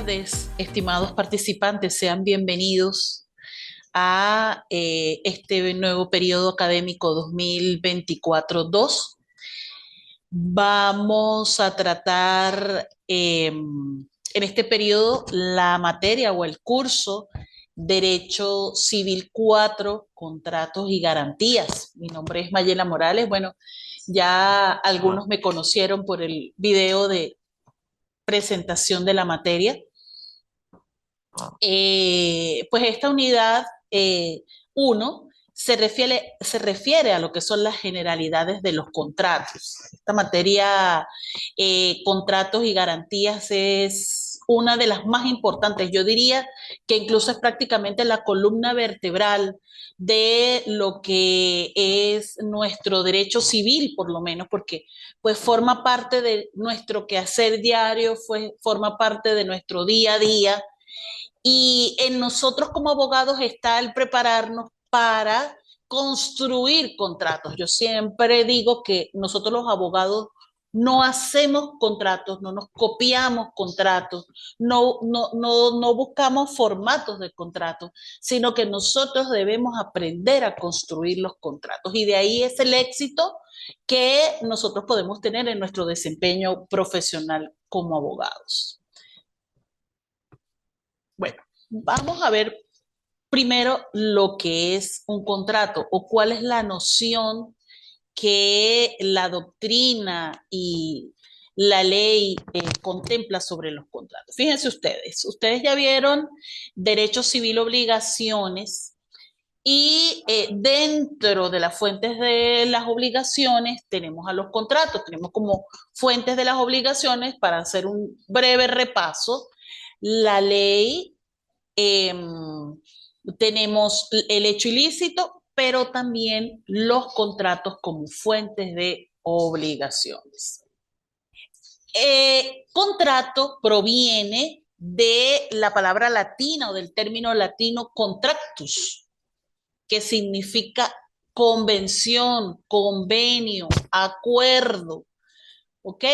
tardes, estimados participantes, sean bienvenidos a este nuevo periodo académico 2024-2. Vamos a tratar en este periodo la materia o el curso Derecho Civil 4, Contratos y Garantías. Mi nombre es Mayela Morales. Bueno, ya algunos me conocieron por el video de presentación de la materia. Pues esta unidad 1 se refiere a lo que son las generalidades de los contratos. Esta materia, contratos y garantías, es una de las más importantes. Yo diría que incluso es prácticamente la columna vertebral de lo que es nuestro derecho civil, por lo menos, porque pues forma parte de nuestro quehacer diario, forma parte de nuestro día a día, y en nosotros como abogados está el prepararnos para construir contratos. Yo siempre digo que nosotros los abogados no hacemos contratos, no nos copiamos contratos, no buscamos formatos de contratos, sino que nosotros debemos aprender a construir los contratos. Y de ahí es el éxito que nosotros podemos tener en nuestro desempeño profesional como abogados. Bueno, vamos a ver primero lo que es un contrato o cuál es la noción que la doctrina y la ley contempla sobre los contratos. Fíjense ustedes ya vieron derecho civil obligaciones y dentro de las fuentes de las obligaciones tenemos a los contratos, tenemos como fuentes de las obligaciones, para hacer un breve repaso, la ley, eh, tenemos el hecho ilícito, pero también los contratos como fuentes de obligaciones. Contrato proviene de la palabra latina o del término latino contractus, que significa convención, convenio, acuerdo, ¿ok?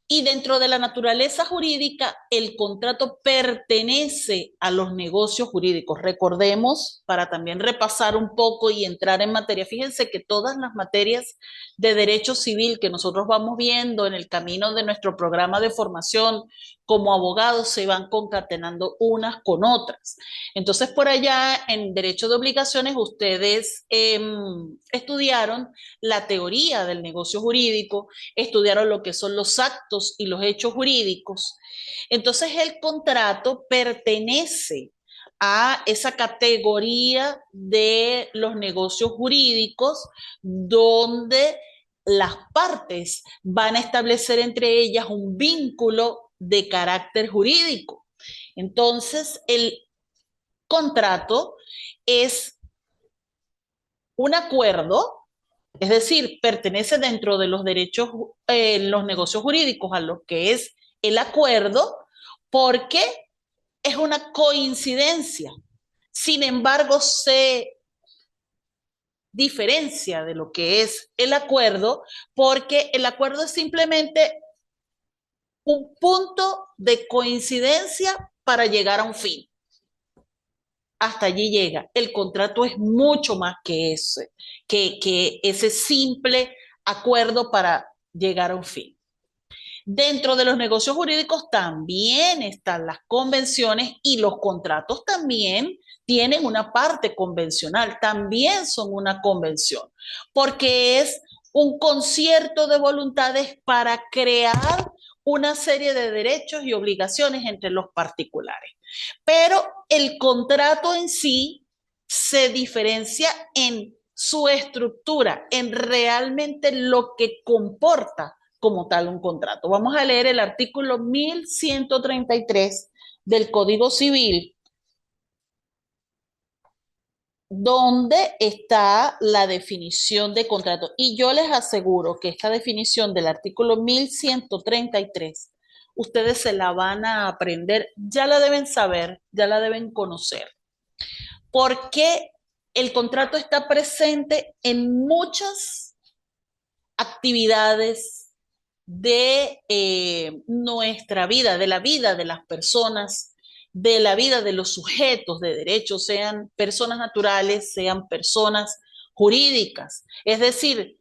Y dentro de la naturaleza jurídica, el contrato pertenece a los negocios jurídicos. Recordemos, para también repasar un poco y entrar en materia, fíjense que todas las materias de derecho civil que nosotros vamos viendo en el camino de nuestro programa de formación como abogados se van concatenando unas con otras. Entonces, por allá en derecho de obligaciones, ustedes estudiaron la teoría del negocio jurídico, estudiaron lo que son los actos y los hechos jurídicos. Entonces el contrato pertenece a esa categoría de los negocios jurídicos donde las partes van a establecer entre ellas un vínculo de carácter jurídico. Entonces el contrato es un acuerdo, es decir, pertenece dentro de los derechos, los negocios jurídicos a lo que es el acuerdo, porque es una coincidencia. Sin embargo, se diferencia de lo que es el acuerdo, porque el acuerdo es simplemente un punto de coincidencia para llegar a un fin. Hasta allí llega. El contrato es mucho más que ese simple acuerdo para llegar a un fin. Dentro de los negocios jurídicos también están las convenciones, y los contratos también tienen una parte convencional, también son una convención, porque es un concierto de voluntades para crear una serie de derechos y obligaciones entre los particulares. Pero el contrato en sí se diferencia en su estructura, en realmente lo que comporta como tal un contrato. Vamos a leer el artículo 1133 del Código Civil, donde está la definición de contrato. Y yo les aseguro que esta definición del artículo 1133, ustedes se la van a aprender, ya la deben saber, ya la deben conocer, porque el contrato está presente en muchas actividades de nuestra vida, de la vida de las personas, de la vida de los sujetos de derecho, sean personas naturales, sean personas jurídicas. Es decir,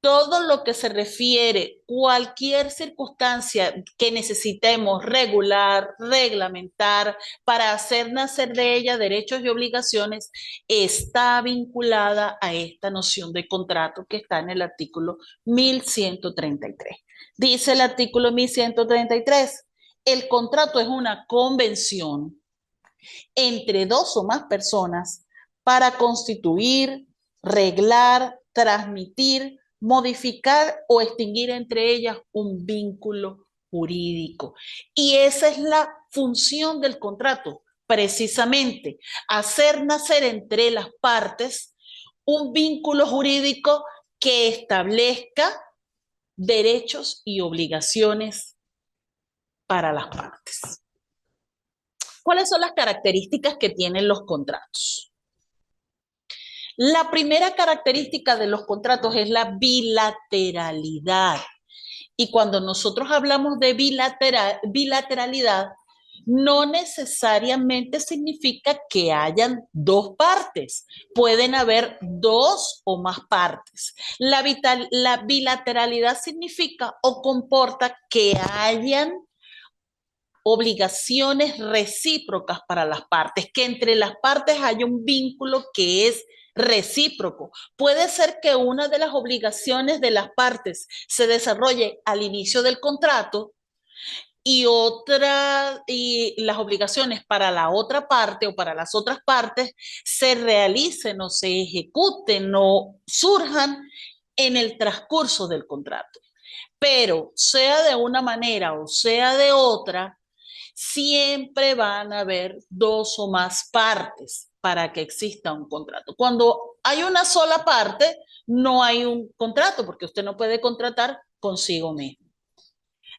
todo lo que se refiere, cualquier circunstancia que necesitemos regular, reglamentar, para hacer nacer de ella derechos y obligaciones, está vinculada a esta noción de contrato que está en el artículo 1133. Dice el artículo 1133, el contrato es una convención entre dos o más personas para constituir, reglar, transmitir, modificar o extinguir entre ellas un vínculo jurídico. Y esa es la función del contrato, precisamente, hacer nacer entre las partes un vínculo jurídico que establezca derechos y obligaciones para las partes. ¿Cuáles son las características que tienen los contratos? La primera característica de los contratos es la bilateralidad. Y cuando nosotros hablamos de bilateralidad, no necesariamente significa que hayan dos partes. Pueden haber dos o más partes. La bilateralidad significa o comporta que hayan obligaciones recíprocas para las partes, que entre las partes haya un vínculo que es recíproco. Puede ser que una de las obligaciones de las partes se desarrolle al inicio del contrato y las obligaciones para la otra parte o para las otras partes se realicen o se ejecuten o surjan en el transcurso del contrato. Pero sea de una manera o sea de otra, siempre van a haber dos o más partes para que exista un contrato. Cuando hay una sola parte, no hay un contrato porque usted no puede contratar consigo mismo.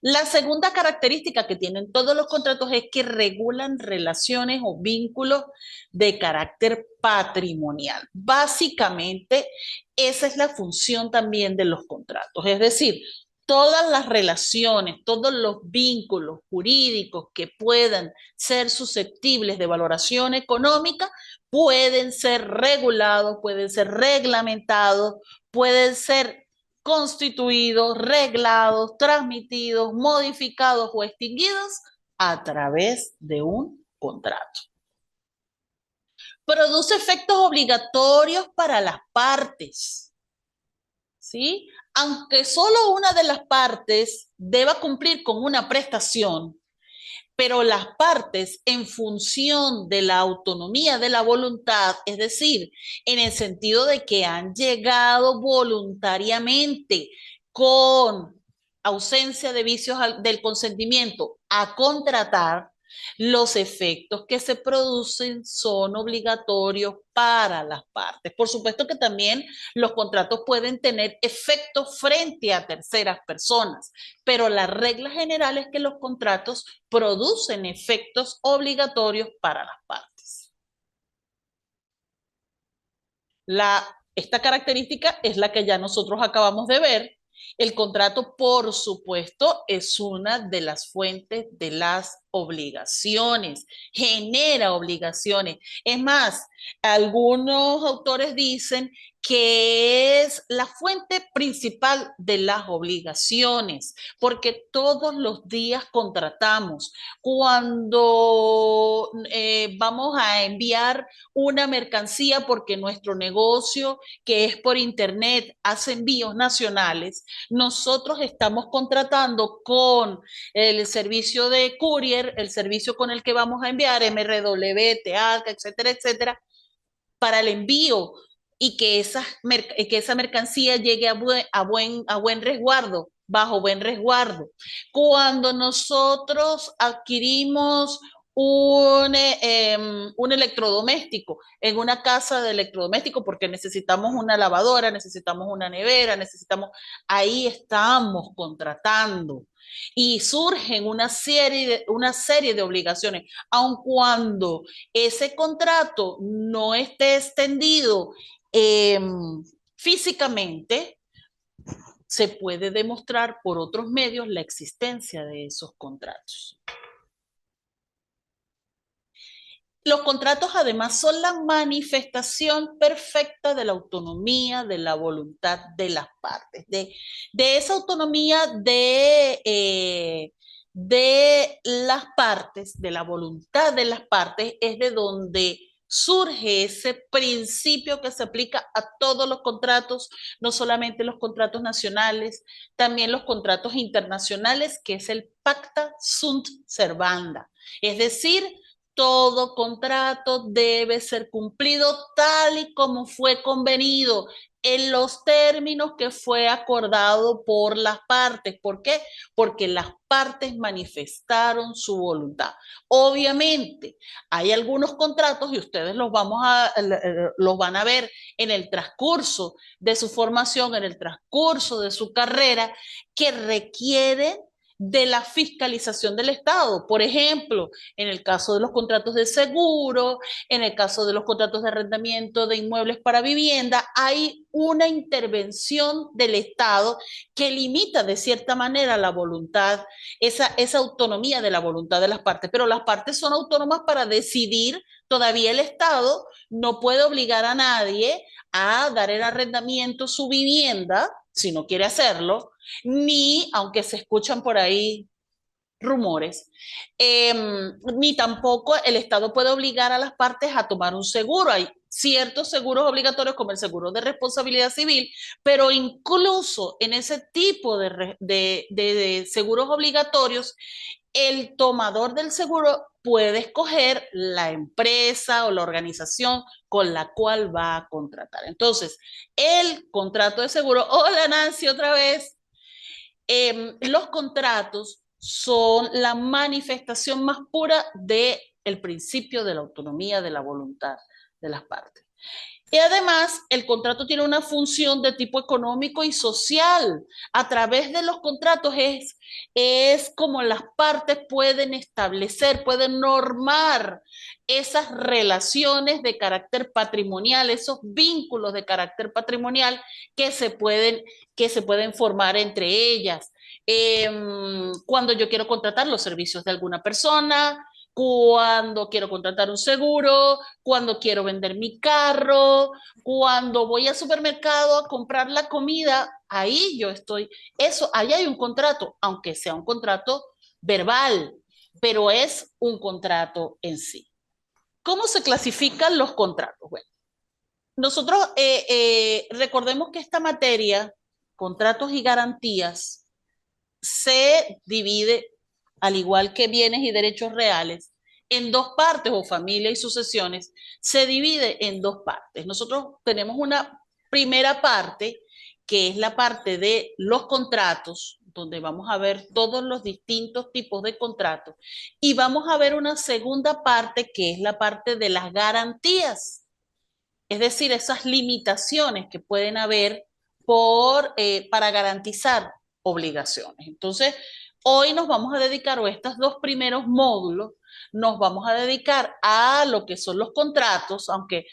La segunda característica que tienen todos los contratos es que regulan relaciones o vínculos de carácter patrimonial. Básicamente, esa es la función también de los contratos. Es decir, todas las relaciones, todos los vínculos jurídicos que puedan ser susceptibles de valoración económica pueden ser regulados, pueden ser reglamentados, pueden ser constituidos, reglados, transmitidos, modificados o extinguidos a través de un contrato. Produce efectos obligatorios para las partes, ¿sí? Aunque solo una de las partes deba cumplir con una prestación, pero las partes en función de la autonomía de la voluntad, es decir, en el sentido de que han llegado voluntariamente con ausencia de vicios del consentimiento a contratar, los efectos que se producen son obligatorios para las partes. Por supuesto que también los contratos pueden tener efectos frente a terceras personas, pero la regla general es que los contratos producen efectos obligatorios para las partes. Esta característica es la que ya nosotros acabamos de ver. El contrato, por supuesto, es una de las fuentes de las obligaciones, genera obligaciones. Es más, algunos autores dicen que es la fuente principal de las obligaciones, porque todos los días contratamos. Cuando vamos a enviar una mercancía porque nuestro negocio, que es por internet, hace envíos nacionales, nosotros estamos contratando con el servicio de courier, el servicio con el que vamos a enviar, MRW, Tealca, etcétera, etcétera, para el envío y que esa mercancía llegue a buen resguardo, bajo buen resguardo. Cuando nosotros adquirimos un electrodoméstico en una casa de electrodoméstico porque necesitamos una lavadora, necesitamos una nevera, ahí estamos contratando y surgen una serie de obligaciones, aun cuando ese contrato no esté extendido físicamente, se puede demostrar por otros medios la existencia de esos contratos. Los contratos además son la manifestación perfecta de la autonomía, de la voluntad de las partes, de esa autonomía de las partes, de la voluntad de las partes, es de donde surge ese principio que se aplica a todos los contratos, no solamente los contratos nacionales, también los contratos internacionales, que es el pacta sunt servanda. Es decir, todo contrato debe ser cumplido tal y como fue convenido en los términos que fue acordado por las partes. ¿Por qué? Porque las partes manifestaron su voluntad. Obviamente, hay algunos contratos y ustedes los van a ver en el transcurso de su formación, en el transcurso de su carrera, que requieren de la fiscalización del Estado. Por ejemplo, en el caso de los contratos de seguro, en el caso de los contratos de arrendamiento de inmuebles para vivienda, hay una intervención del Estado que limita de cierta manera la voluntad, esa autonomía de la voluntad de las partes, pero las partes son autónomas para decidir. Todavía el Estado no puede obligar a nadie a dar el arrendamiento su vivienda, si no quiere hacerlo, ni, aunque se escuchan por ahí rumores, ni tampoco el Estado puede obligar a las partes a tomar un seguro. Hay ciertos seguros obligatorios como el seguro de responsabilidad civil, pero incluso en ese tipo de seguros obligatorios, el tomador del seguro puede escoger la empresa o la organización con la cual va a contratar. Entonces, el contrato de seguro, hola Nancy otra vez, los contratos son la manifestación más pura del principio de la autonomía de la voluntad de las partes. Y además, el contrato tiene una función de tipo económico y social. A través de los contratos es como las partes pueden establecer, pueden normar esas relaciones de carácter patrimonial, esos vínculos de carácter patrimonial que se pueden formar entre ellas. Cuando yo quiero contratar los servicios de alguna persona, cuando quiero contratar un seguro, cuando quiero vender mi carro, cuando voy al supermercado a comprar la comida, ahí yo estoy. Eso, ahí hay un contrato, aunque sea un contrato verbal, pero es un contrato en sí. ¿Cómo se clasifican los contratos? Bueno, nosotros recordemos que esta materia, contratos y garantías, se divide, al igual que bienes y derechos reales, en dos partes, o familia y sucesiones, se divide en dos partes. Nosotros tenemos una primera parte, que es la parte de los contratos, donde vamos a ver todos los distintos tipos de contratos, y vamos a ver una segunda parte, que es la parte de las garantías, es decir, esas limitaciones que pueden haber para garantizar obligaciones. Entonces, hoy nos vamos a dedicar, o estos dos primeros módulos, nos vamos a dedicar a lo que son los contratos, aunque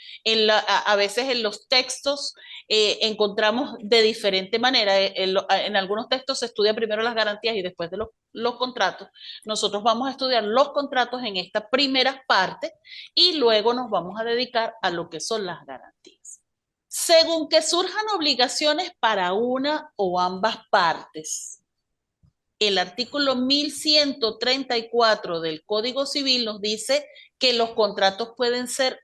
a veces en los textos encontramos de diferente manera. En algunos textos se estudia primero las garantías y después de los contratos. Nosotros vamos a estudiar los contratos en esta primera parte y luego nos vamos a dedicar a lo que son las garantías. Según que surjan obligaciones para una o ambas partes, el artículo 1134 del Código Civil nos dice que los contratos pueden ser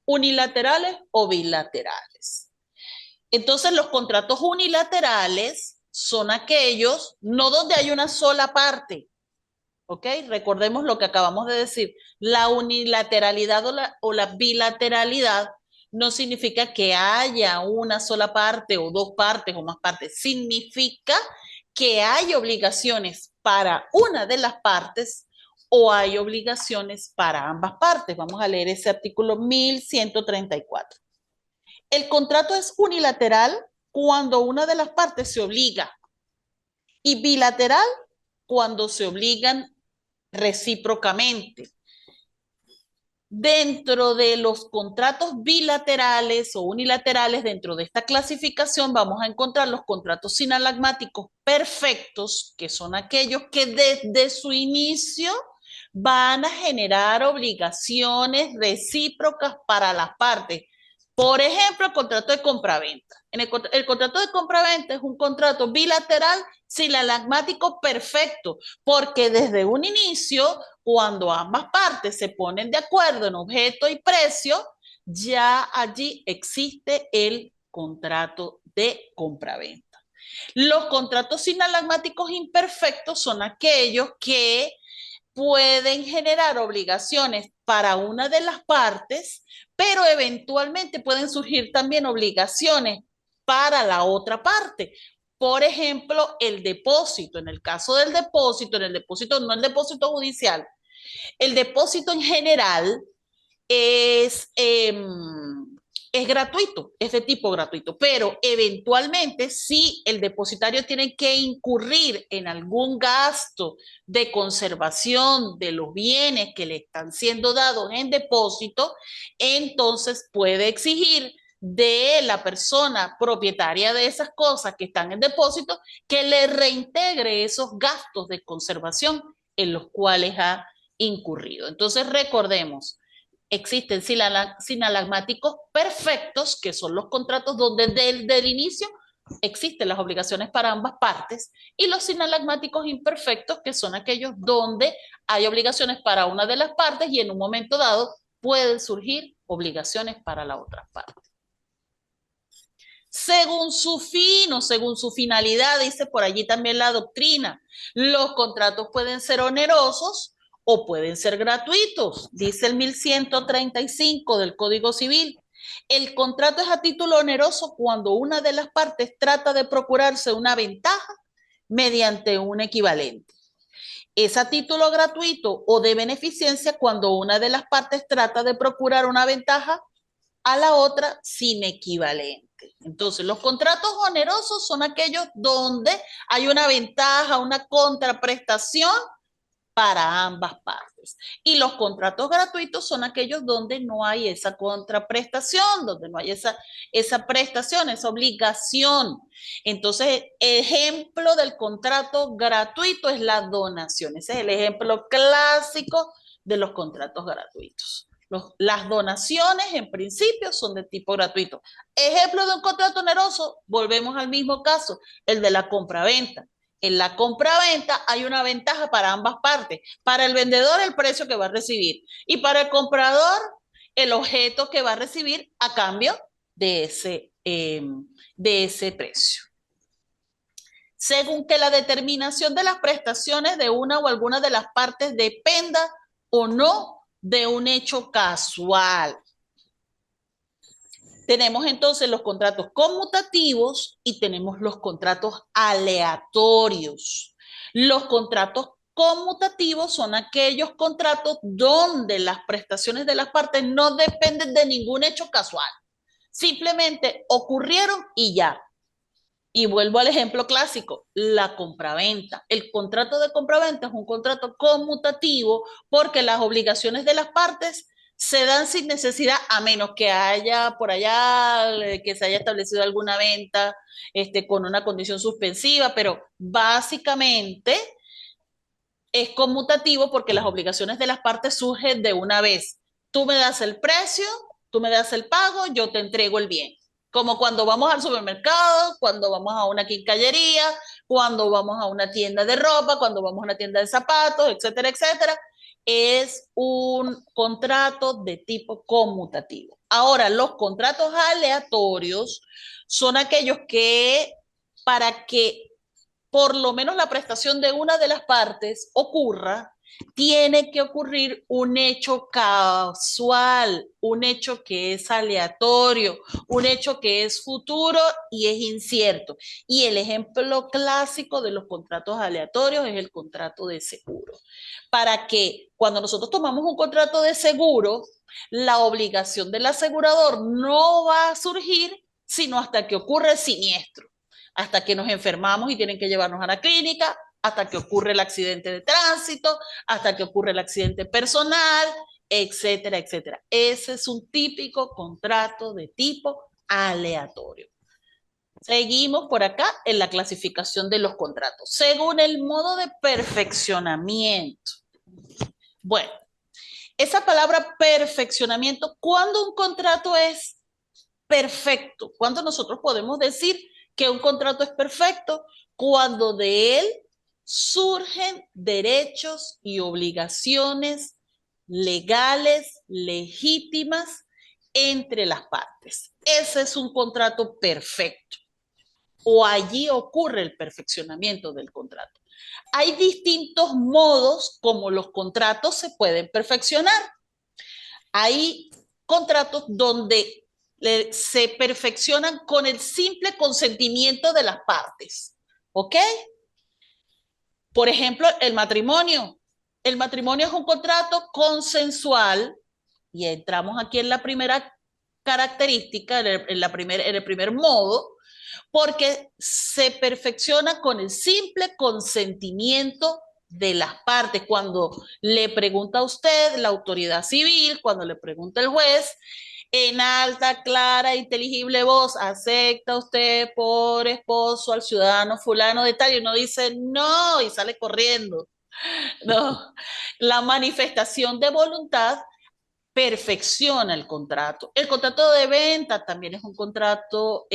unilaterales o bilaterales. Entonces, los contratos unilaterales son aquellos no donde hay una sola parte, ¿ok? Recordemos lo que acabamos de decir. La unilateralidad o la bilateralidad no significa que haya una sola parte o dos partes o más partes. Significa que hay obligaciones para una de las partes o hay obligaciones para ambas partes. Vamos a leer ese artículo 1134. El contrato es unilateral cuando una de las partes se obliga y bilateral cuando se obligan recíprocamente. Dentro de los contratos bilaterales o unilaterales, dentro de esta clasificación, vamos a encontrar los contratos sinalagmáticos perfectos, que son aquellos que desde su inicio van a generar obligaciones recíprocas para las partes. Por ejemplo, el contrato de compraventa. El contrato de compraventa es un contrato bilateral sinalagmático perfecto, porque desde un inicio, cuando ambas partes se ponen de acuerdo en objeto y precio, ya allí existe el contrato de compraventa. Los contratos sinalagmáticos imperfectos son aquellos que pueden generar obligaciones para una de las partes, pero eventualmente pueden surgir también obligaciones para la otra parte. Por ejemplo, el depósito. En el caso del depósito, en el depósito, no el depósito judicial, el depósito en general es, es gratuito, es de tipo gratuito, pero eventualmente si el depositario tiene que incurrir en algún gasto de conservación de los bienes que le están siendo dados en depósito, entonces puede exigir de la persona propietaria de esas cosas que están en depósito que le reintegre esos gastos de conservación en los cuales ha incurrido. Entonces recordemos, existen sinalagmáticos perfectos, que son los contratos donde desde el inicio existen las obligaciones para ambas partes, y los sinalagmáticos imperfectos, que son aquellos donde hay obligaciones para una de las partes y en un momento dado pueden surgir obligaciones para la otra parte. Según su fin o según su finalidad, dice por allí también la doctrina, los contratos pueden ser onerosos o pueden ser gratuitos, dice el 1135 del Código Civil. El contrato es a título oneroso cuando una de las partes trata de procurarse una ventaja mediante un equivalente. Es a título gratuito o de beneficencia cuando una de las partes trata de procurar una ventaja a la otra sin equivalente. Entonces, los contratos onerosos son aquellos donde hay una ventaja, una contraprestación para ambas partes. Y los contratos gratuitos son aquellos donde no hay esa contraprestación, donde no hay esa prestación, esa obligación. Entonces, ejemplo del contrato gratuito es la donación. Ese es el ejemplo clásico de los contratos gratuitos. Las donaciones en principio son de tipo gratuito. Ejemplo de un contrato oneroso, volvemos al mismo caso, el de la compraventa. En la compra-venta hay una ventaja para ambas partes. Para el vendedor el precio que va a recibir y para el comprador el objeto que va a recibir a cambio de ese precio. Según que la determinación de las prestaciones de una o alguna de las partes dependa o no de un hecho casual. Tenemos entonces los contratos conmutativos y tenemos los contratos aleatorios. Los contratos conmutativos son aquellos contratos donde las prestaciones de las partes no dependen de ningún hecho casual. Simplemente ocurrieron y ya. Y vuelvo al ejemplo clásico, la compraventa. El contrato de compraventa es un contrato conmutativo porque las obligaciones de las partes se dan sin necesidad, a menos que haya por allá, que se haya establecido alguna venta con una condición suspensiva, pero básicamente es conmutativo porque las obligaciones de las partes surgen de una vez. Tú me das el precio, tú me das el pago, yo te entrego el bien. Como cuando vamos al supermercado, cuando vamos a una quincallería, cuando vamos a una tienda de ropa, cuando vamos a una tienda de zapatos, etcétera, etcétera. Es un contrato de tipo conmutativo. Ahora, los contratos aleatorios son aquellos que para que por lo menos la prestación de una de las partes ocurra, tiene que ocurrir un hecho casual, un hecho que es aleatorio, un hecho que es futuro y es incierto. Y el ejemplo clásico de los contratos aleatorios es el contrato de seguro. Para que cuando nosotros tomamos un contrato de seguro, la obligación del asegurador no va a surgir sino hasta que ocurre el siniestro, hasta que nos enfermamos y tienen que llevarnos a la clínica, hasta que ocurre el accidente de tránsito, hasta que ocurre el accidente personal, etcétera, etcétera. Ese es un típico contrato de tipo aleatorio. Seguimos por acá en la clasificación de los contratos. Según el modo de perfeccionamiento. Bueno, esa palabra perfeccionamiento, ¿cuándo un contrato es perfecto? ¿Cuándo nosotros podemos decir que un contrato es perfecto? Cuando de él surgen derechos y obligaciones legales, legítimas entre las partes. Ese es un contrato perfecto. O allí ocurre el perfeccionamiento del contrato. Hay distintos modos como los contratos se pueden perfeccionar. Hay contratos donde se perfeccionan con el simple consentimiento de las partes. ¿Ok? Por ejemplo, el matrimonio. El matrimonio es un contrato consensual y entramos aquí en la primera característica, en el primer modo, porque se perfecciona con el simple consentimiento de las partes. Cuando le pregunta a usted la autoridad civil, cuando le pregunta el juez, en alta, clara, inteligible voz, ¿acepta usted por esposo al ciudadano fulano de tal? Y uno dice no y sale corriendo. No, la manifestación de voluntad perfecciona el contrato. El contrato de venta también es un contrato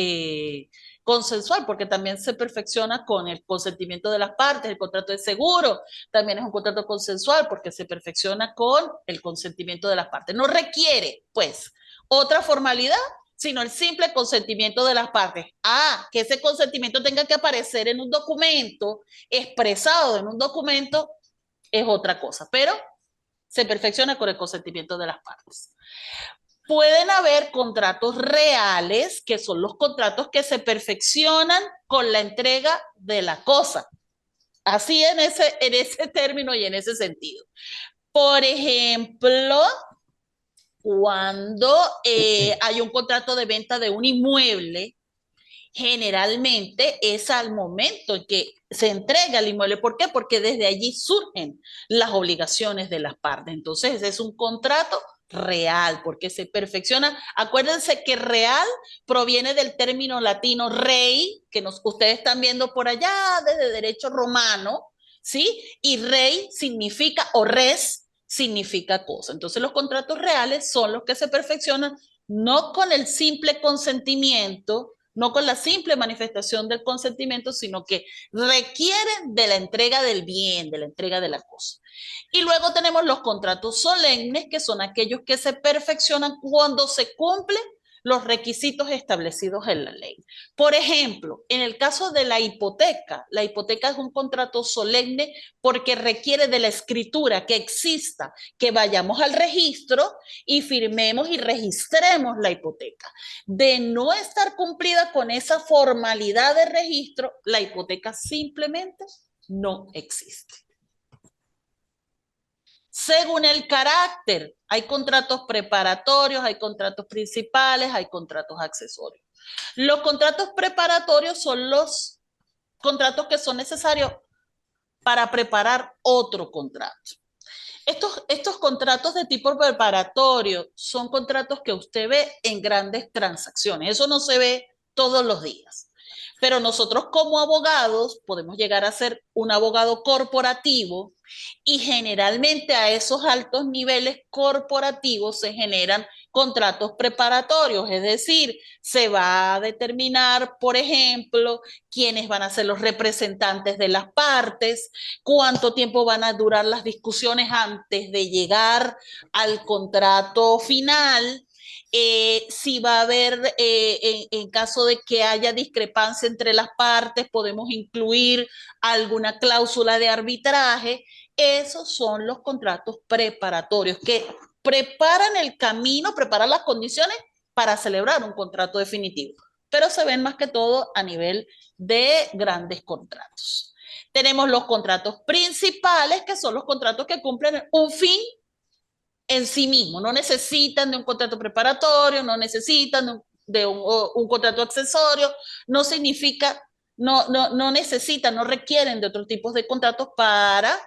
consensual porque también se perfecciona con el consentimiento de las partes. El contrato de seguro también es un contrato consensual porque se perfecciona con el consentimiento de las partes. No requiere, pues, otra formalidad, sino el simple consentimiento de las partes. Ah, que ese consentimiento tenga que aparecer en un documento, expresado en un documento, es otra cosa, pero se perfecciona con el consentimiento de las partes. Pueden haber contratos reales, que son los contratos que se perfeccionan con la entrega de la cosa. Así en ese término y en ese sentido. Por ejemplo, cuando hay un contrato de venta de un inmueble, generalmente es al momento en que se entrega el inmueble. ¿Por qué? Porque desde allí surgen las obligaciones de las partes. Entonces, es un contrato real, porque se perfecciona. Acuérdense que real proviene del término latino rey, que ustedes están viendo por allá desde derecho romano, ¿sí? Y rey significa, o res significa cosa. Entonces, los contratos reales son los que se perfeccionan no con el simple consentimiento, no con la simple manifestación del consentimiento, sino que requieren de la entrega del bien, de la entrega de la cosa. Y luego tenemos los contratos solemnes, que son aquellos que se perfeccionan cuando se cumplen los requisitos establecidos en la ley. Por ejemplo, en el caso de la hipoteca es un contrato solemne porque requiere de la escritura, que exista, que vayamos al registro y firmemos y registremos la hipoteca. De no estar cumplida con esa formalidad de registro, la hipoteca simplemente no existe. Según el carácter, hay contratos preparatorios, hay contratos principales, hay contratos accesorios. Los contratos preparatorios son los contratos que son necesarios para preparar otro contrato. Estos contratos de tipo preparatorio son contratos que usted ve en grandes transacciones. Eso no se ve todos los días. Pero nosotros como abogados podemos llegar a ser un abogado corporativo y generalmente a esos altos niveles corporativos se generan contratos preparatorios, es decir, se va a determinar, por ejemplo, quiénes van a ser los representantes de las partes, cuánto tiempo van a durar las discusiones antes de llegar al contrato final, si va a haber, en caso de que haya discrepancia entre las partes, podemos incluir alguna cláusula de arbitraje. Esos son los contratos preparatorios que preparan el camino, preparan las condiciones para celebrar un contrato definitivo, pero se ven más que todo a nivel de grandes contratos. Tenemos los contratos principales, que son los contratos que cumplen un fin en sí mismo, no necesitan de un contrato preparatorio, no necesitan de un contrato accesorio, no significa, no necesitan, no requieren de otros tipos de contratos para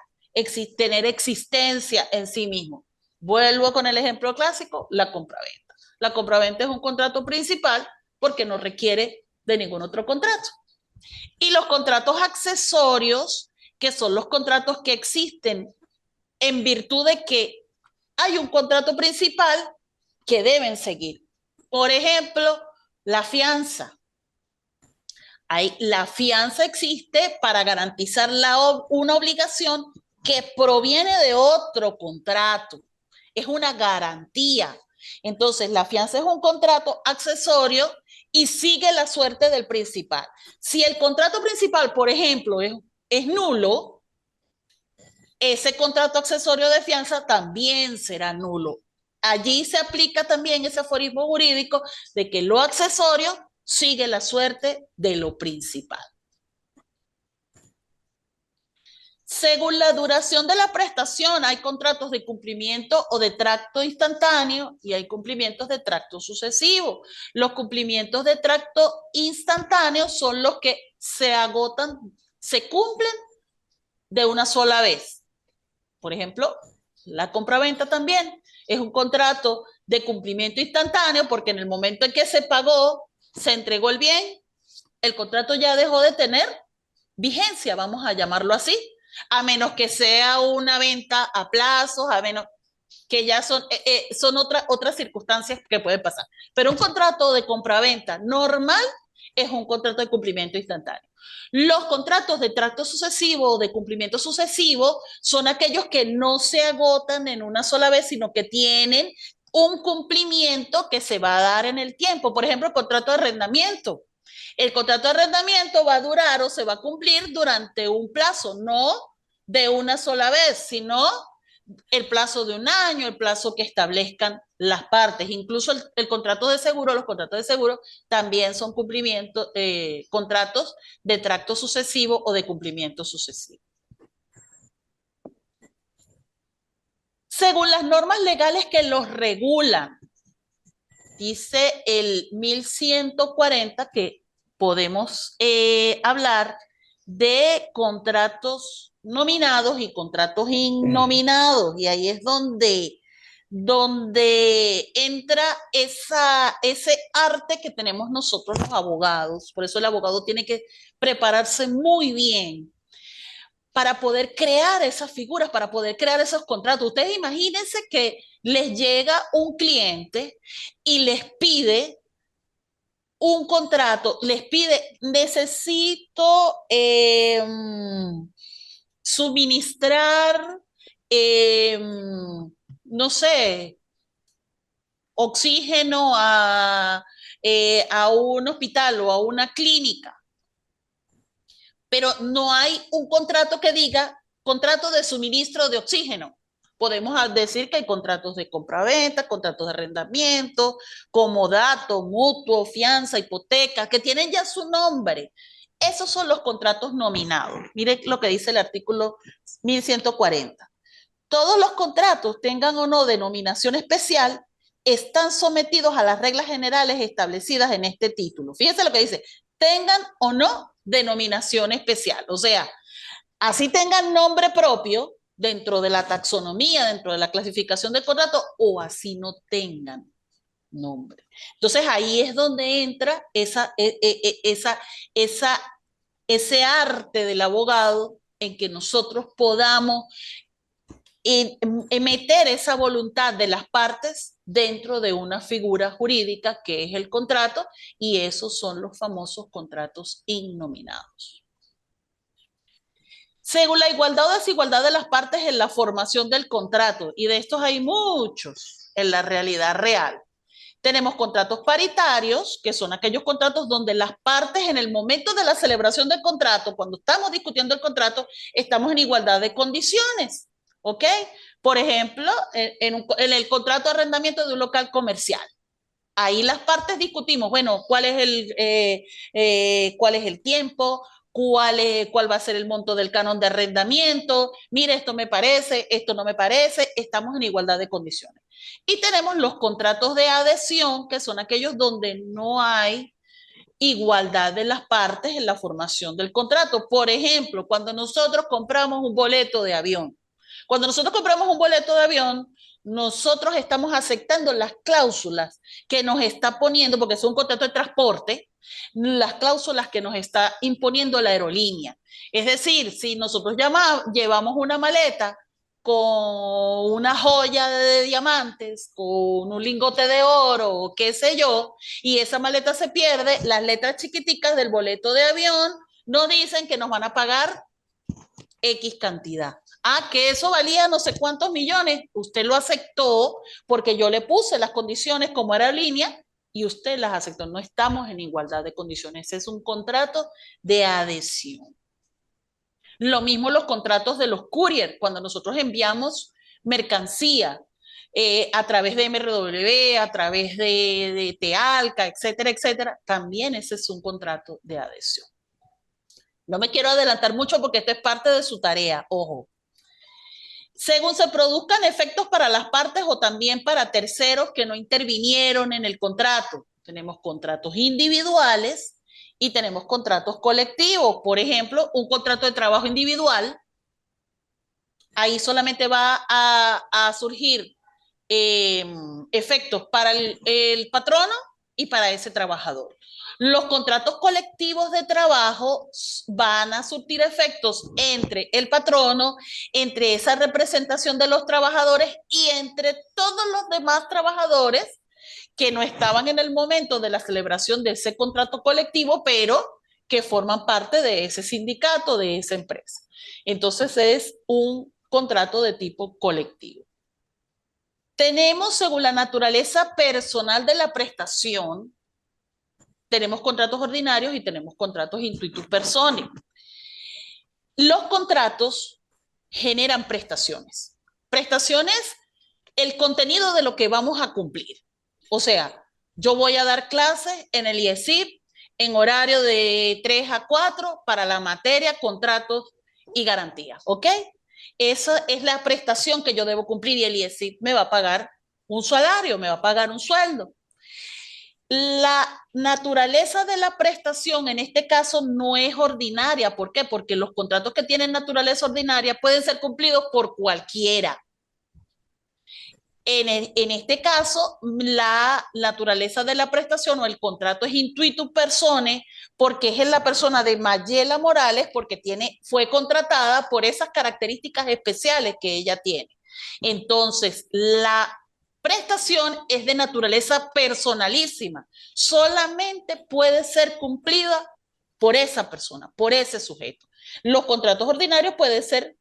tener existencia en sí mismo. Vuelvo con el ejemplo clásico, la compraventa. La compraventa es un contrato principal porque no requiere de ningún otro contrato. Y los contratos accesorios, que son los contratos que existen en virtud de que hay un contrato principal que deben seguir. Por ejemplo, la fianza. La fianza existe para garantizar una obligación que proviene de otro contrato. Es una garantía. Entonces, la fianza es un contrato accesorio y sigue la suerte del principal. Si el contrato principal, por ejemplo, es nulo, ese contrato accesorio de fianza también será nulo. Allí se aplica también ese aforismo jurídico de que lo accesorio sigue la suerte de lo principal. Según la duración de la prestación, hay contratos de cumplimiento o de tracto instantáneo y hay cumplimientos de tracto sucesivo. Los cumplimientos de tracto instantáneo son los que se agotan, se cumplen de una sola vez. Por ejemplo, la compraventa también es un contrato de cumplimiento instantáneo porque en el momento en que se pagó, se entregó el bien, el contrato ya dejó de tener vigencia, vamos a llamarlo así, a menos que sea una venta a plazos, a menos que ya son otras circunstancias que pueden pasar. Pero un contrato de compraventa normal es un contrato de cumplimiento instantáneo. Los contratos de tracto sucesivo o de cumplimiento sucesivo son aquellos que no se agotan en una sola vez, sino que tienen un cumplimiento que se va a dar en el tiempo. Por ejemplo, el contrato de arrendamiento. El contrato de arrendamiento va a durar o se va a cumplir durante un plazo, no de una sola vez, sino el plazo de un año, el plazo que establezcan las partes. Incluso el contrato de seguro, los contratos de seguro también son contratos de tracto sucesivo o de cumplimiento sucesivo. Según las normas legales que los regulan, dice el 1140 que podemos hablar de contratos nominados y contratos innominados, y ahí es donde entra ese arte que tenemos nosotros los abogados. Por eso el abogado tiene que prepararse muy bien para poder crear esas figuras, para poder crear esos contratos. Ustedes imagínense que les llega un cliente y les pide un contrato, les pide, necesito suministrar, no sé, oxígeno a un hospital o a una clínica, pero no hay un contrato que diga contrato de suministro de oxígeno. Podemos decir que hay contratos de compraventa, contratos de arrendamiento, comodato, mutuo, fianza, hipoteca, que tienen ya su nombre. Esos son los contratos nominados. Mire lo que dice el artículo 1140. Todos los contratos, tengan o no denominación especial, están sometidos a las reglas generales establecidas en este título. Fíjense lo que dice, tengan o no denominación especial. O sea, así tengan nombre propio dentro de la taxonomía, dentro de la clasificación del contrato, o así no tengan nombre. Entonces ahí es donde entra ese arte del abogado en que nosotros podamos meter esa voluntad de las partes dentro de una figura jurídica que es el contrato, y esos son los famosos contratos innominados. Según la igualdad o desigualdad de las partes en la formación del contrato, y de estos hay muchos en la realidad real. Tenemos contratos paritarios, que son aquellos contratos donde las partes en el momento de la celebración del contrato, cuando estamos discutiendo el contrato, estamos en igualdad de condiciones. ¿Ok? Por ejemplo, en el contrato de arrendamiento de un local comercial. Ahí las partes discutimos, bueno, cuál es el tiempo, cuál va a ser el monto del canon de arrendamiento, mire, esto me parece, esto no me parece, estamos en igualdad de condiciones. Y tenemos los contratos de adhesión, que son aquellos donde no hay igualdad de las partes en la formación del contrato. Por ejemplo, cuando nosotros compramos un boleto de avión, Cuando nosotros compramos un boleto de avión, nosotros estamos aceptando las cláusulas que nos está poniendo, porque es un contrato de transporte, las cláusulas que nos está imponiendo la aerolínea. Es decir, si nosotros llevamos una maleta con una joya de diamantes, con un lingote de oro, o qué sé yo, y esa maleta se pierde, las letras chiquiticas del boleto de avión nos dicen que nos van a pagar X cantidad. Ah, que eso valía no sé cuántos millones. Usted lo aceptó porque yo le puse las condiciones como aerolínea y usted las aceptó. No estamos en igualdad de condiciones. Es un contrato de adhesión. Lo mismo los contratos de los courier. Cuando nosotros enviamos mercancía a través de MRW, a través de Tealca, etcétera, etcétera, también ese es un contrato de adhesión. No me quiero adelantar mucho porque esto es parte de su tarea, ojo. Según se produzcan efectos para las partes o también para terceros que no intervinieron en el contrato. Tenemos contratos individuales y tenemos contratos colectivos. Por ejemplo, un contrato de trabajo individual, ahí solamente va a surgir efectos para el patrono y para ese trabajador. Los contratos colectivos de trabajo van a surtir efectos entre el patrono, entre esa representación de los trabajadores y entre todos los demás trabajadores que no estaban en el momento de la celebración de ese contrato colectivo, pero que forman parte de ese sindicato, de esa empresa. Entonces es un contrato de tipo colectivo. Tenemos, según la naturaleza personal de la prestación, tenemos contratos ordinarios y tenemos contratos intuitus personae. Los contratos generan prestaciones. Prestaciones, el contenido de lo que vamos a cumplir. O sea, yo voy a dar clases en el IESIP en horario de 3 a 4 para la materia, contratos y garantías, ¿ok? Esa es la prestación que yo debo cumplir y el IESIP me va a pagar un salario, me va a pagar un sueldo. La naturaleza de la prestación en este caso no es ordinaria. ¿Por qué? Porque los contratos que tienen naturaleza ordinaria pueden ser cumplidos por cualquiera. En este caso, la naturaleza de la prestación o el contrato es intuitus personae porque es la persona de Mayela Morales porque fue contratada por esas características especiales que ella tiene. Entonces, la prestación es de naturaleza personalísima. Solamente puede ser cumplida por esa persona, por ese sujeto. Los contratos ordinarios pueden ser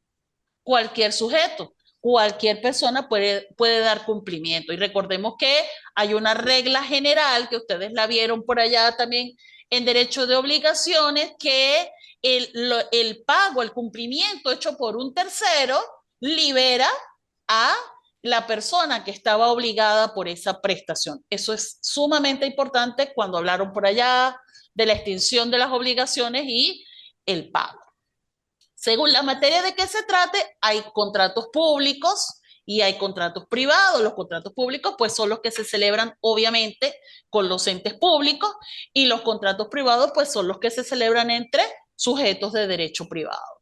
cualquier sujeto. Cualquier persona puede dar cumplimiento. Y recordemos que hay una regla general que ustedes la vieron por allá también en derecho de obligaciones, que el pago, el cumplimiento hecho por un tercero libera a la persona que estaba obligada por esa prestación. Eso es sumamente importante cuando hablaron por allá de la extinción de las obligaciones y el pago. Según la materia de que se trate, hay contratos públicos y hay contratos privados. Los contratos públicos pues son los que se celebran obviamente con los entes públicos y los contratos privados pues son los que se celebran entre sujetos de derecho privado.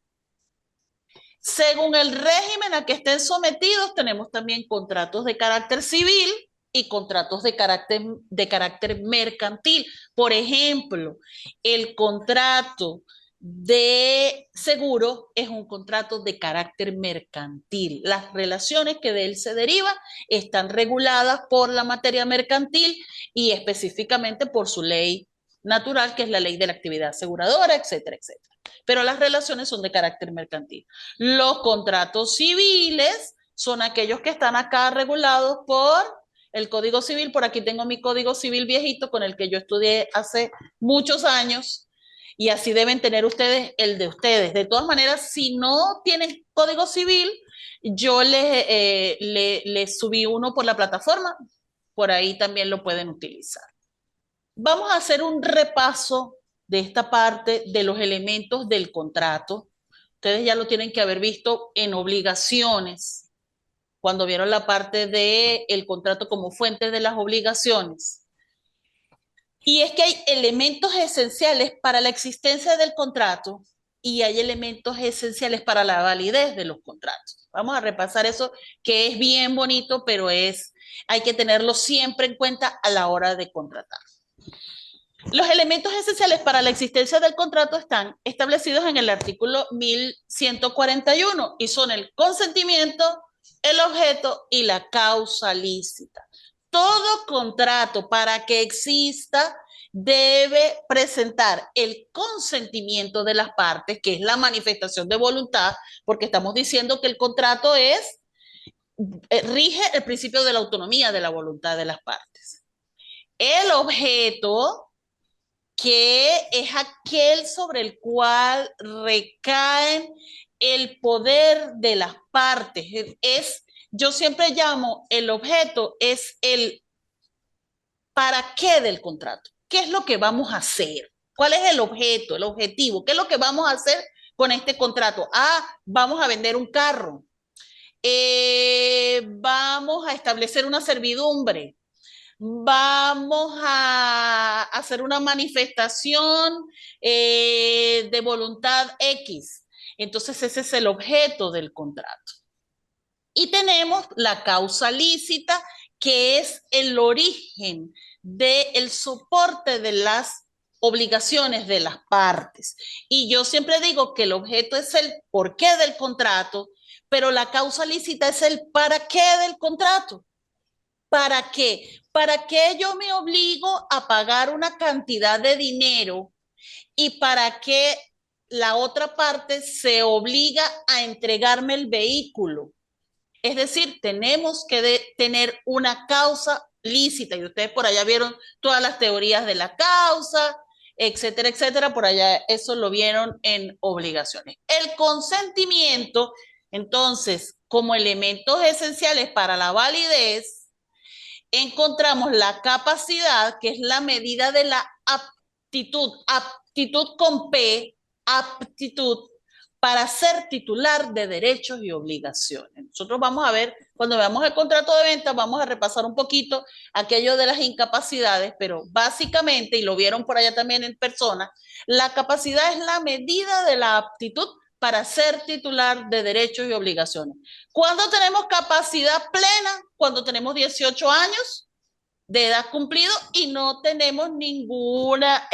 Según el régimen a que estén sometidos, tenemos también contratos de carácter civil y contratos de carácter mercantil. Por ejemplo, el contrato de seguro es un contrato de carácter mercantil. Las relaciones que de él se derivan están reguladas por la materia mercantil y específicamente por su ley natural, que es la ley de la actividad aseguradora, etcétera, etcétera. Pero las relaciones son de carácter mercantil. Los contratos civiles son aquellos que están acá regulados por el Código Civil. Por aquí tengo mi Código Civil viejito con el que yo estudié hace muchos años y así deben tener ustedes el de ustedes. De todas maneras, si no tienen Código Civil, yo les subí uno por la plataforma, por ahí también lo pueden utilizar. Vamos a hacer un repaso de esta parte de los elementos del contrato. Ustedes ya lo tienen que haber visto en obligaciones, cuando vieron la parte del contrato como fuente de las obligaciones. Y es que hay elementos esenciales para la existencia del contrato y hay elementos esenciales para la validez de los contratos. Vamos a repasar eso, que es bien bonito, pero hay que tenerlo siempre en cuenta a la hora de contratar. Los elementos esenciales para la existencia del contrato están establecidos en el artículo 1141 y son el consentimiento, el objeto y la causa lícita. Todo contrato, para que exista, debe presentar el consentimiento de las partes, que es la manifestación de voluntad, porque estamos diciendo que el contrato rige el principio de la autonomía de la voluntad de las partes. El objeto, que es aquel sobre el cual recae el poder de las partes. Yo siempre llamo el objeto, es el para qué del contrato. ¿Qué es lo que vamos a hacer? ¿Cuál es el objeto, el objetivo? ¿Qué es lo que vamos a hacer con este contrato? Vamos a vender un carro. Vamos a establecer una servidumbre. Vamos a hacer una manifestación de voluntad X. Entonces ese es el objeto del contrato. Y tenemos la causa lícita, que es el origen del soporte de las obligaciones de las partes. Y yo siempre digo que el objeto es el porqué del contrato, pero la causa lícita es el para qué del contrato. ¿Para qué? ¿Para qué yo me obligo a pagar una cantidad de dinero y para qué la otra parte se obliga a entregarme el vehículo? Es decir, tenemos que tener una causa lícita y ustedes por allá vieron todas las teorías de la causa, etcétera, etcétera, por allá eso lo vieron en obligaciones. El consentimiento, entonces, como elementos esenciales para la validez, encontramos la capacidad, que es la medida de la aptitud con P, aptitud para ser titular de derechos y obligaciones. Nosotros vamos a ver, cuando veamos el contrato de venta, vamos a repasar un poquito aquello de las incapacidades, pero básicamente, y lo vieron por allá también en persona, la capacidad es la medida de la aptitud para ser titular de derechos y obligaciones. ¿Cuándo tenemos capacidad plena? Cuando tenemos 18 años de edad cumplido y no tenemos ninguna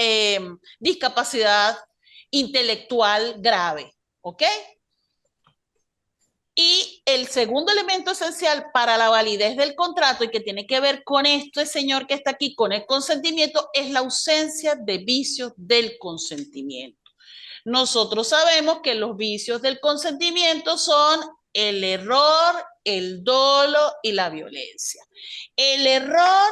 discapacidad intelectual grave, ¿ok? Y el segundo elemento esencial para la validez del contrato y que tiene que ver con este señor que está aquí, con el consentimiento, es la ausencia de vicios del consentimiento. Nosotros sabemos que los vicios del consentimiento son el error, el dolo y la violencia. El error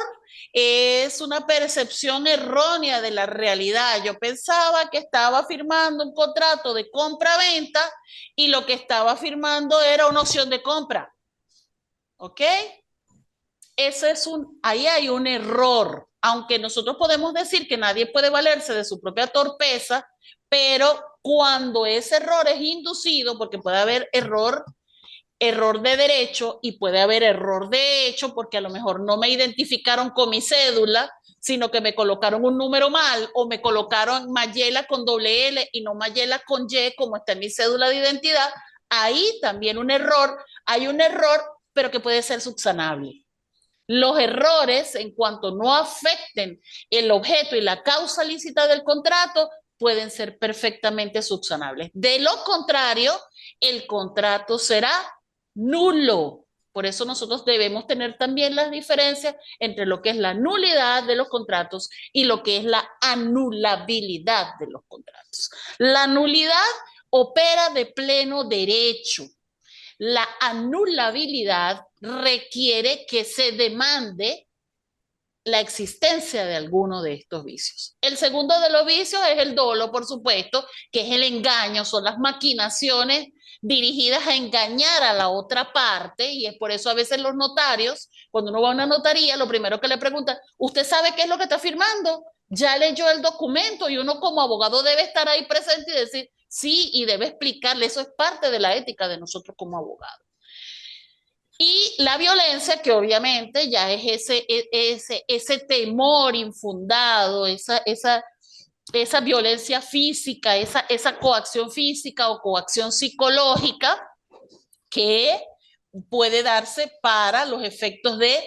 es una percepción errónea de la realidad. Yo pensaba que estaba firmando un contrato de compra-venta y lo que estaba firmando era una opción de compra. ¿Ok? Ahí hay un error. Aunque nosotros podemos decir que nadie puede valerse de su propia torpeza, pero cuando ese error es inducido, porque puede haber error de derecho y puede haber error de hecho, porque a lo mejor no me identificaron con mi cédula, sino que me colocaron un número mal o me colocaron Mayela con doble L y no Mayela con Y como está en mi cédula de identidad. Ahí también hay un error, pero que puede ser subsanable. Los errores, en cuanto no afecten el objeto y la causa lícita del contrato, pueden ser perfectamente subsanables. De lo contrario, el contrato será nulo. Por eso nosotros debemos tener también las diferencias entre lo que es la nulidad de los contratos y lo que es la anulabilidad de los contratos. La nulidad opera de pleno derecho. La anulabilidad requiere que se demande la existencia de alguno de estos vicios. El segundo de los vicios es el dolo, por supuesto, que es el engaño, son las maquinaciones dirigidas a engañar a la otra parte, y es por eso a veces los notarios, cuando uno va a una notaría, lo primero que le preguntan, ¿usted sabe qué es lo que está firmando? ¿Ya leyó el documento? Y uno como abogado debe estar ahí presente y decir, sí, y debe explicarle, eso es parte de la ética de nosotros como abogados. Y la violencia, que obviamente ya es ese temor infundado, esa esa violencia física, esa coacción física o coacción psicológica que puede darse para los efectos de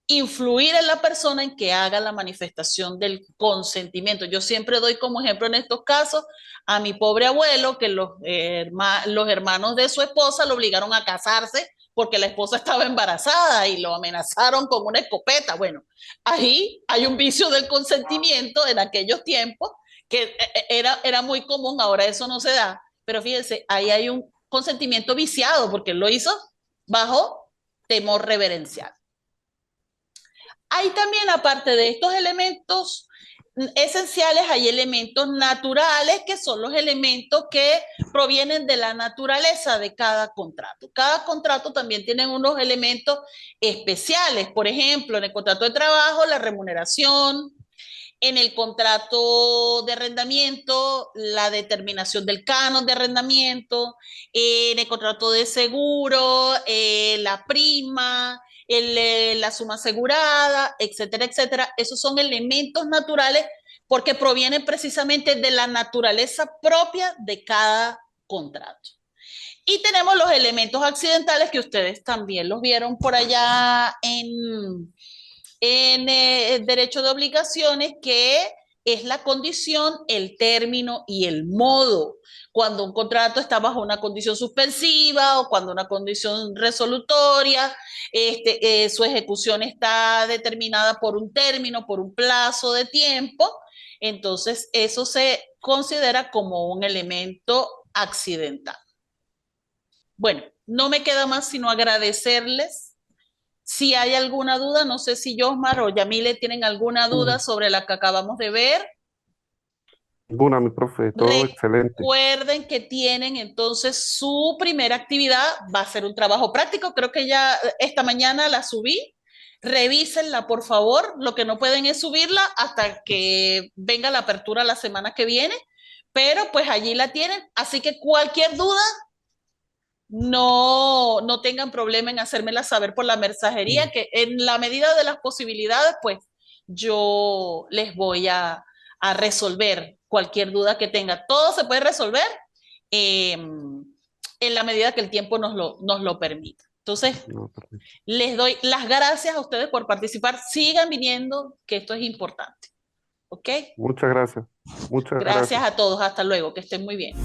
influir en la persona en que haga la manifestación del consentimiento. Yo siempre doy como ejemplo en estos casos a mi pobre abuelo, que los hermanos de su esposa lo obligaron a casarse porque la esposa estaba embarazada y lo amenazaron con una escopeta. Bueno, ahí hay un vicio del consentimiento en aquellos tiempos que era muy común, ahora eso no se da, pero fíjense, ahí hay un consentimiento viciado porque él lo hizo bajo temor reverencial. Hay también, aparte de estos elementos esenciales, hay elementos naturales que son los elementos que provienen de la naturaleza de cada contrato. Cada contrato también tiene unos elementos especiales. Por ejemplo, en el contrato de trabajo, la remuneración; en el contrato de arrendamiento, la determinación del canon de arrendamiento; en el contrato de seguro, la prima, la suma asegurada, etcétera, etcétera. Esos son elementos naturales porque provienen precisamente de la naturaleza propia de cada contrato. Y tenemos los elementos accidentales que ustedes también los vieron por allá en derecho de obligaciones, que es la condición, el término y el modo. Cuando un contrato está bajo una condición suspensiva o cuando una condición resolutoria, su ejecución está determinada por un término, por un plazo de tiempo, entonces eso se considera como un elemento accidental. Bueno, no me queda más sino agradecerles. Si hay alguna duda, no sé si Josmar o Yamile tienen alguna duda sobre la que acabamos de ver. Ninguna, mi profe, todo excelente. Recuerden que tienen entonces su primera actividad, va a ser un trabajo práctico, creo que ya esta mañana la subí. Revísenla, por favor. Lo que no pueden es subirla hasta que venga la apertura la semana que viene, pero pues allí la tienen. Así que cualquier duda, no tengan problema en hacérmela saber por la mensajería, que en la medida de las posibilidades, pues yo les voy a resolver cualquier duda que tenga. Todo se puede resolver en la medida que el tiempo nos lo permita. Entonces, No, les doy las gracias a ustedes por participar. Sigan viniendo, que esto es importante. ¿Ok? muchas gracias. Muchas Gracias gracias. a todos. Hasta luego. Que estén muy bien.